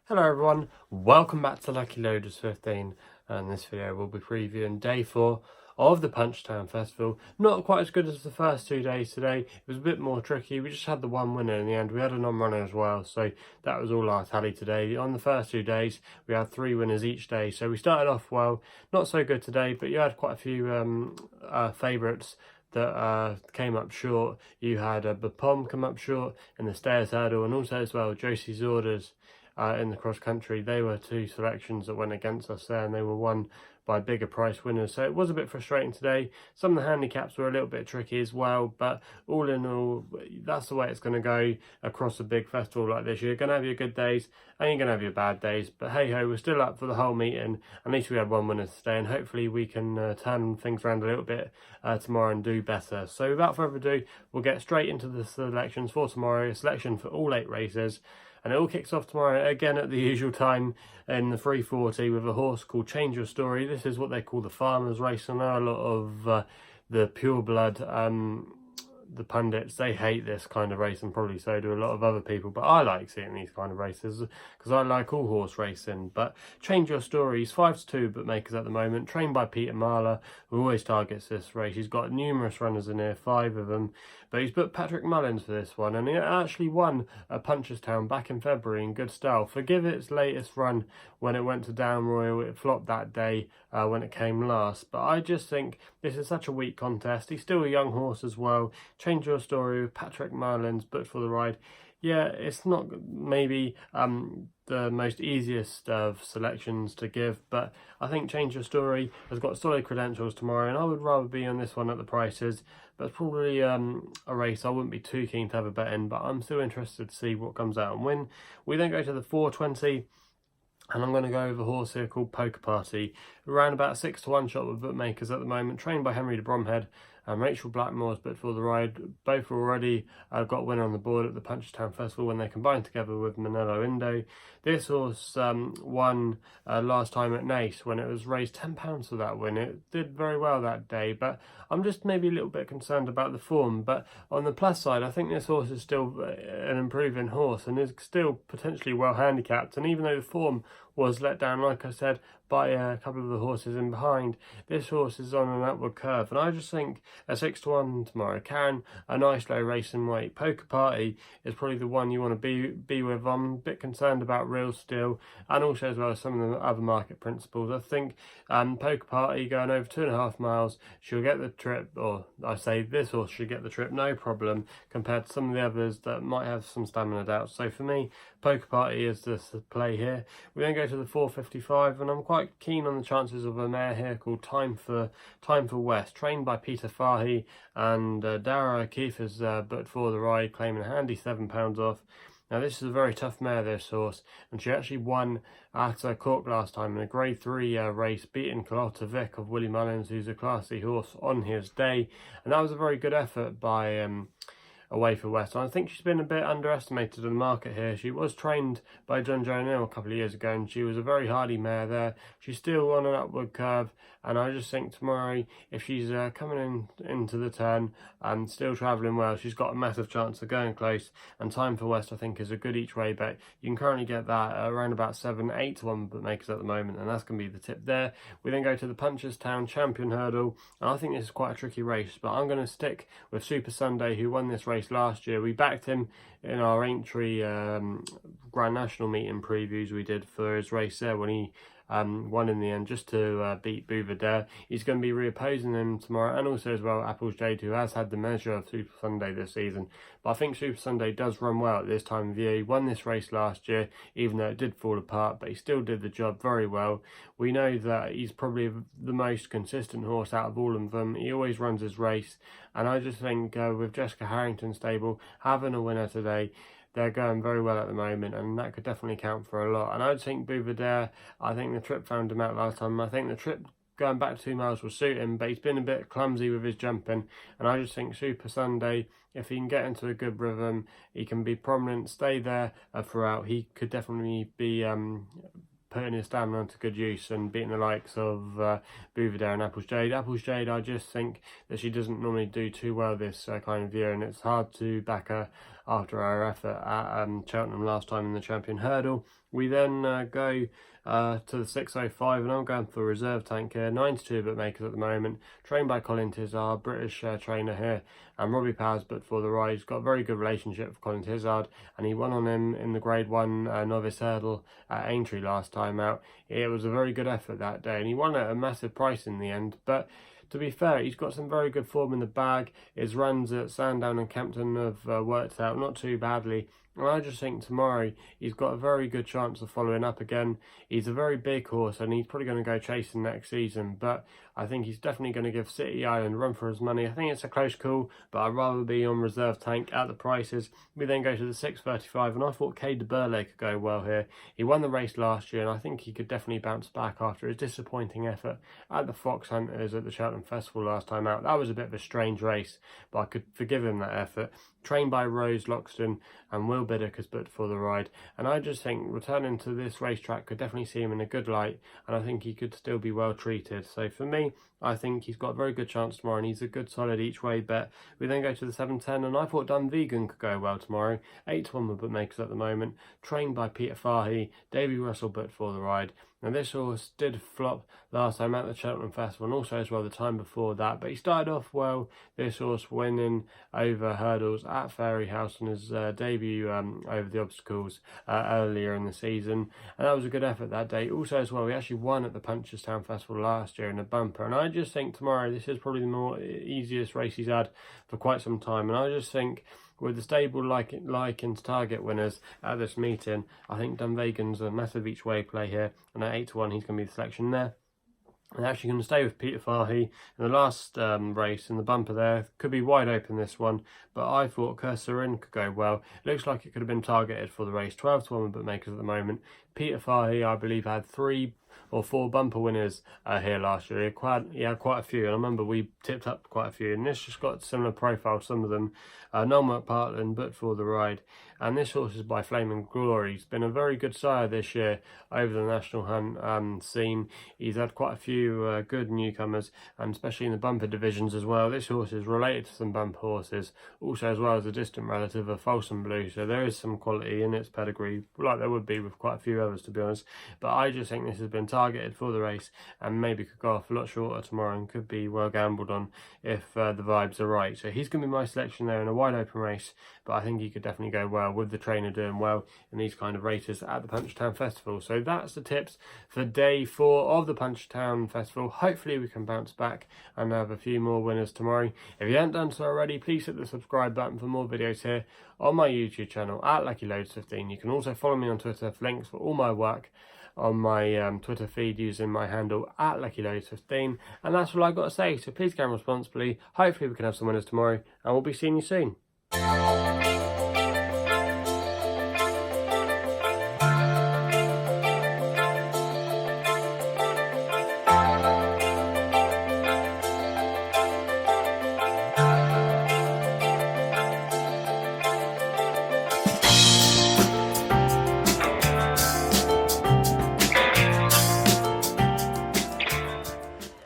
Hello everyone, welcome back to Lucky Loaders 15, and in this video we'll be previewing day 4 of the Punchestown Festival. Not quite as good as the first 2 days today, it was a bit more tricky. We just had the one winner in the end. We had a non-runner as well, so that was all our tally today. On the first 2 days we had 3 winners each day, so we started off well. Not so good today, but you had quite a few favourites that came up short. You had Bapom come up short in the stairs hurdle, and also as well Josie's Orders in the cross country. They were 2 selections that went against us there, and they were won by bigger price winners, so it was a bit frustrating today. Some of the handicaps were a little bit tricky as well, but all in all, that's the way it's going to go across a big festival like this. You're going to have your good days and you're going to have your bad days, but hey ho, we're still up for the whole meeting. At least we had one winner today, and hopefully we can turn things around a little bit tomorrow and do better. So without further ado, we'll get straight into the selections for tomorrow. A selection for all 8 races. And it all kicks off tomorrow again at the usual time in the 340 with a horse called Change Your Story. This is what they call the farmers race. I know a lot of the pure blood, the pundits, they hate this kind of race, and probably so do a lot of other people, but I like seeing these kind of races because I like all horse racing. But Change Your Story, he's 5-2 bookmakers at the moment, trained by Peter Marler, who always targets this race. He's got numerous runners in here, 5 of them, but he's booked Patrick Mullins for this one, and he actually won at Punchestown back in February in good style. Forgive its latest run when it went to Down Royal, it flopped that day when it came last, but I just think this is such a weak contest. He's still a young horse as well. Change Your Story with Patrick Mullins booked for the ride. Yeah, it's not maybe the most easiest of selections to give, but I think Change Your Story has got solid credentials tomorrow, and I would rather be on this one at the prices. But it's probably a race I wouldn't be too keen to have a bet in, but I'm still interested to see what comes out and win. We then go to the 420. And I'm going to go with a horse here called Poker Party, around about 6-1 shot with bookmakers at the moment, trained by Henry de Bromhead and Rachel Blackmore's booked for the ride. Both already got a winner on the board at the Punchestown Festival when they combined together with Manello Indo. This horse won last time at Nace when it was raised £10 for that win. It did very well that day, but I'm just maybe a little bit concerned about the form. But on the plus side, I think this horse is still an improving horse and is still potentially well handicapped. And even though the form was let down, like I said, by a couple of the horses in behind, this horse is on an upward curve, and I just think a 6-1 tomorrow can a nice low racing weight. Poker Party is probably the one you want to be with. I'm a bit concerned about Real Steel and also as well as some of the other market principles. I think Poker Party going over 2.5 miles, she'll get the trip, or I say this horse should get the trip no problem compared to some of the others that might have some stamina doubts. So for me, Poker Party is the play here. We then go to the 455, and I'm quite keen on the chances of a mare here called Time for West, trained by Peter Fahy, and Dara O'Keefe is booked for the ride, claiming a handy £7 off. Now this is a very tough mare, this horse, and she actually won at Cork last time in a Grade 3 race, beating Carlotta Vic of Willie Mullins, who's a classy horse on his day, and that was a very good effort by Away for West. I think she's been a bit underestimated in the market here. She was trained by John Joe Neal a couple of years ago, and she was a very hardy mare there. She's still on an upward curve, and I just think tomorrow, if she's coming into the turn and still travelling well, she's got a massive chance of going close. And Time for West, I think, is a good each way bet. You can currently get that around about 7-8-1 bookmakers at the moment, and that's going to be the tip there. We then go to the Punchestown Champion Hurdle, and I think this is quite a tricky race, but I'm going to stick with Supasundae, who won this race last year. We backed him in our Aintree Grand National meeting previews we did for his race there when he won in the end, just to beat Bouvardere. He's going to be reopposing him tomorrow, and also as well Apples Jade, who has had the measure of Supasundae this season. But I think Supasundae does run well at this time of year. He won this race last year, even though it did fall apart, but he still did the job very well. We know that he's probably the most consistent horse out of all of them. He always runs his race, and I just think with Jessica Harrington's stable having a winner today, they're going very well at the moment, and that could definitely count for a lot. And I think Bouvardere, I think the trip found him out last time. I think the trip going back 2 miles will suit him, but he's been a bit clumsy with his jumping, and I just think Supasundae, if he can get into a good rhythm, he can be prominent, stay there throughout. He could definitely be putting his stamina to good use and beating the likes of Bouvardere and Apples Jade. Apples Jade, I just think that she doesn't normally do too well this kind of year, and it's hard to back her after our effort at Cheltenham last time in the Champion Hurdle. We then go to the 6:05, and I'm going for reserve tank here, 92 bookmakers at the moment, trained by Colin Tizard, British trainer here, and Robbie Powers but for the ride. He's got a very good relationship with Colin Tizard, and he won on him in the Grade 1 novice hurdle at Aintree last time out. It was a very good effort that day, and he won at a massive price in the end, but to be fair, he's got some very good form in the bag. His runs at Sandown and Campton have worked out not too badly. And I just think tomorrow he's got a very good chance of following up again. He's a very big horse, and he's probably going to go chasing next season. But I think he's definitely going to give City Island a run for his money. I think it's a close call, but I'd rather be on reserve tank at the prices. We then go to the 6:35, and I thought Caid Du Berlais could go well here. He won the race last year, and I think he could definitely bounce back after his disappointing effort at the Fox Hunters at the Cheltenham Festival last time out. That was a bit of a strange race, but I could forgive him that effort. Trained by Rose Loxton, and Will Biddock has booked for the ride. And I just think returning to this racetrack could definitely see him in a good light, and I think he could still be well treated. So for me, I think he's got a very good chance tomorrow, and he's a good solid each way bet. We then go to the 7:10, and I thought Dunvegan could go well tomorrow. 8-1 with bookmakers at the moment, trained by Peter Fahey, Davy Russell booked for the ride. Now this horse did flop last time at the Cheltenham Festival, and also as well the time before that, but he started off well, this horse winning over hurdles at Fairyhouse on his debut over the obstacles earlier in the season, and that was a good effort that day. Also as well, he actually won at the Punchestown Festival last year in a bumper, and I just think tomorrow this is probably the more easiest race he's had for quite some time, and I just think with the stable liking to target winners at this meeting, I think Dunvegan's a massive each way play here, and at 8-1 he's going to be the selection there. I'm actually going to stay with Peter Fahey in the last race in the bumper there. Could be wide open this one, but I thought Coeur Soreta could go well. It looks like it could have been targeted for the race. 12-1 with bookmakers at the moment. Peter Fahey, I believe, had 3 or 4 bumper winners here last year. He had quite a few, and I remember we tipped up quite a few, and this just got similar profile, some of them. Noel McPartland booked for the ride, and this horse is by Flaming Glory. He's been a very good sire this year over the National Hunt scene. He's had quite a few good newcomers, and especially in the bumper divisions as well. This horse is related to some bumper horses, also as well as a distant relative of Folsom Blue, so there is some quality in its pedigree, like there would be with quite a few others, to be honest. But I just think this has been targeted for the race, and maybe could go off a lot shorter tomorrow and could be well gambled on if the vibes are right. So he's going to be my selection there in a wide open race, but I think he could definitely go well with the trainer doing well in these kind of races at the Punchestown Festival. So that's the tips for day 4 of the Punchestown Festival. Hopefully we can bounce back and have a few more winners tomorrow. If you haven't done so already, please hit the subscribe button for more videos here on my YouTube channel at LuckyLoads15. You can also follow me on Twitter for links for all my work on my Twitter feed using my handle at LuckyLoads15. And that's all I've got to say, so please gamble responsibly. Hopefully we can have some winners tomorrow, and we'll be seeing you soon.